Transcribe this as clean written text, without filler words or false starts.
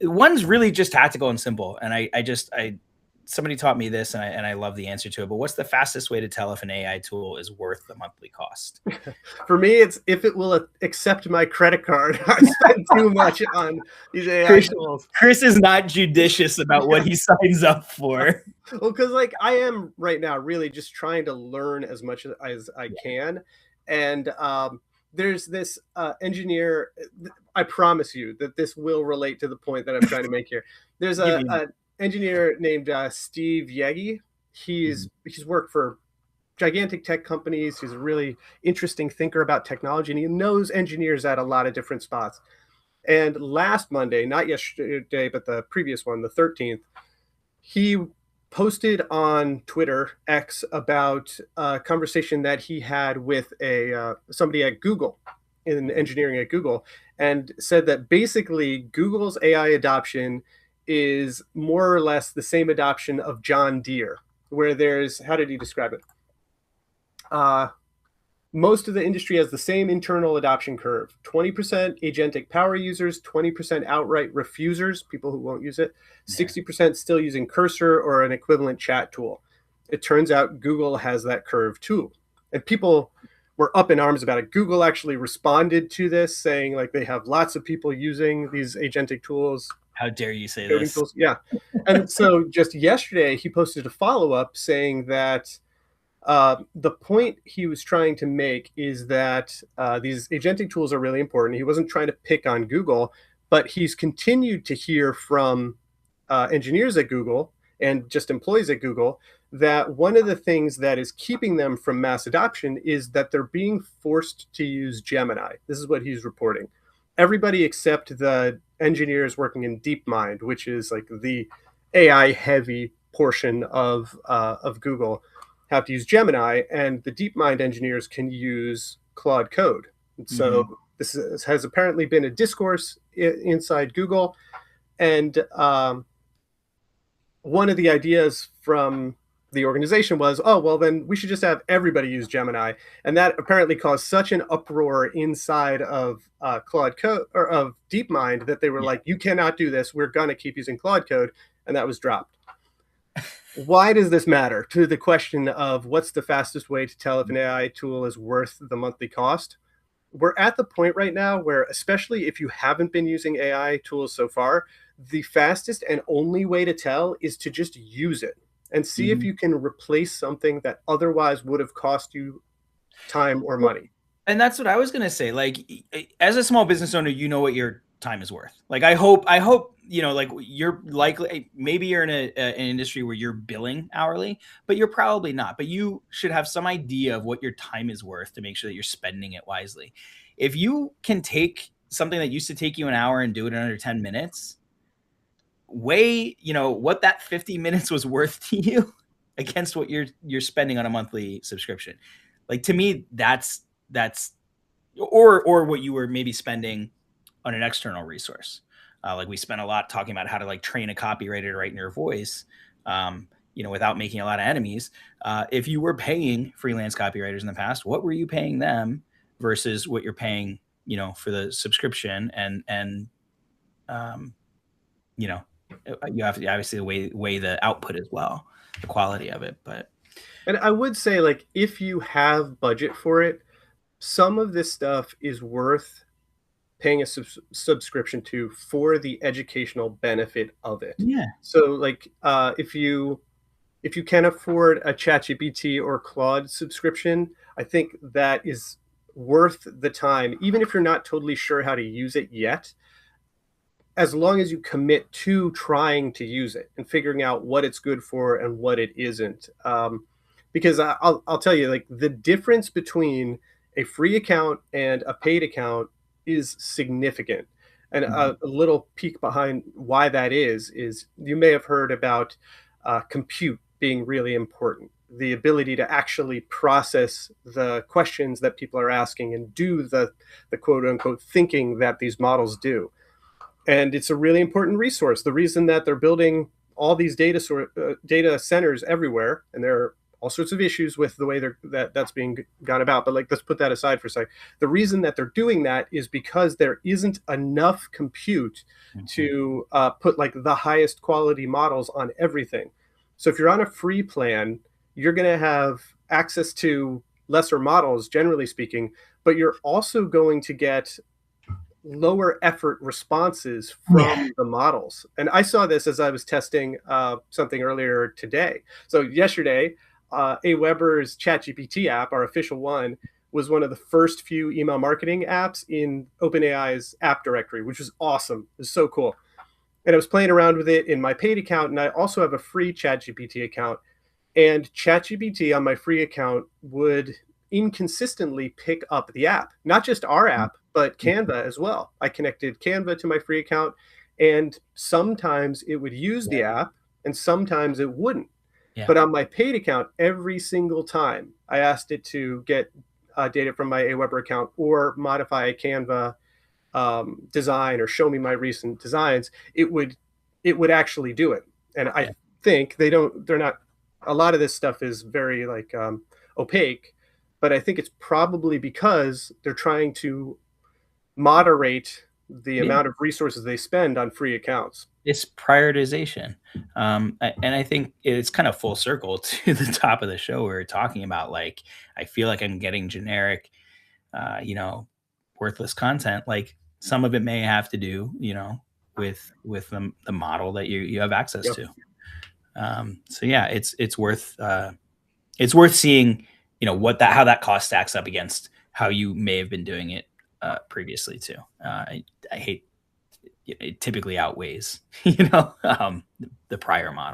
One's really just tactical and simple. And somebody taught me this and I love the answer to it, but what's the fastest way to tell if an AI tool is worth the monthly cost? For me, it's if it will accept my credit card. I spend too much on these AI Chris, tools. Chris is not judicious about what he signs up for. Well, because like I am right now really just trying to learn as much as I can. And there's this engineer, I promise you that this will relate to the point that I'm trying to make here. There's a engineer named Steve Yegi. He's worked for gigantic tech companies. He's a really interesting thinker about technology, and he knows engineers at a lot of different spots. And last Monday, not yesterday, but the previous one, the 13th, he posted on Twitter X about a conversation that he had with somebody at Google, in engineering at Google, and said that basically Google's AI adoption is more or less the same adoption of John Deere, where there's, how did he describe it? Most of the industry has the same internal adoption curve: 20% agentic power users, 20% outright refusers, people who won't use it, 60% still using Cursor or an equivalent chat tool. It turns out Google has that curve too. And people were up in arms about it. Google actually responded to this, saying like they have lots of people using these agentic tools. How dare you say this? Tools. Yeah. And so just yesterday, he posted a follow-up saying that the point he was trying to make is that these agentic tools are really important. He wasn't trying to pick on Google, but he's continued to hear from engineers at Google and just employees at Google that one of the things that is keeping them from mass adoption is that they're being forced to use Gemini. This is what he's reporting. Everybody except the engineers working in DeepMind, which is like the AI heavy portion of Google, have to use Gemini, and the DeepMind engineers can use Claude code. And so this has apparently been a discourse inside Google. And one of the ideas from the organization was, oh, well, then we should just have everybody use Gemini. And that apparently caused such an uproar inside of Claude code, or of DeepMind, that they were like, you cannot do this. We're going to keep using Claude code. And that was dropped. Why does this matter to the question of what's the fastest way to tell if an AI tool is worth the monthly cost? We're at the point right now where, especially if you haven't been using AI tools so far, the fastest and only way to tell is to just use it and see if you can replace something that otherwise would have cost you time or money. And that's what I was going to say. Like, as a small business owner, you know what your time is worth. Like, I hope, you know, like you're likely, maybe you're in an industry where you're billing hourly, but you're probably not. But you should have some idea of what your time is worth to make sure that you're spending it wisely. If you can take something that used to take you an hour and do it in under 10 minutes, weigh, you know, what that 50 minutes was worth to you against what you're spending on a monthly subscription. Like, to me, that's or what you were maybe spending on an external resource. Like, we spent a lot talking about how to like train a copywriter to write in your voice, you know, without making a lot of enemies. If you were paying freelance copywriters in the past, what were you paying them versus what you're paying, you know, for the subscription? And you know, you have to obviously weigh the output as well, the quality of it. And I would say, like, if you have budget for it, some of this stuff is worth paying a subscription to for the educational benefit of it. Yeah. So like if you can afford a ChatGPT or Claude subscription, I think that is worth the time, even if you're not totally sure how to use it yet, as long as you commit to trying to use it and figuring out what it's good for and what it isn't. Because I'll tell you, like, the difference between a free account and a paid account is significant. And a little peek behind why that is you may have heard about compute being really important. The ability to actually process the questions that people are asking and do the quote unquote thinking that these models do. And it's a really important resource. The reason that they're building all these data centers everywhere, and there are all sorts of issues with the way that's being gone about. But like, let's put that aside for a sec. The reason that they're doing that is because there isn't enough compute to put like the highest quality models on everything. So if you're on a free plan, you're going to have access to lesser models, generally speaking, but you're also going to get lower effort responses from the models. And I saw this as I was testing something earlier today. So yesterday, AWeber's ChatGPT app, our official one, was one of the first few email marketing apps in OpenAI's app directory, which was awesome. It was so cool. And I was playing around with it in my paid account, and I also have a free ChatGPT account. And ChatGPT on my free account would inconsistently pick up the app, not just our app, but Canva as well. I connected Canva to my free account, and sometimes it would use the app and sometimes it wouldn't. But on my paid account, every single time I asked it to get data from my AWeber account or modify a Canva design or show me my recent designs, it would actually do it. And I think they're not, a lot of this stuff is very like opaque, but I think it's probably because they're trying to moderate the amount of resources they spend on free accounts. It's prioritization. And I think it's kind of full circle to the top of the show. We were talking about, like, I feel like I'm getting generic, worthless content. Like, some of it may have to do, with the model that you have access to. So yeah, it's worth seeing, how that cost stacks up against how you may have been doing it previously too. I hate, it typically outweighs, the prior model.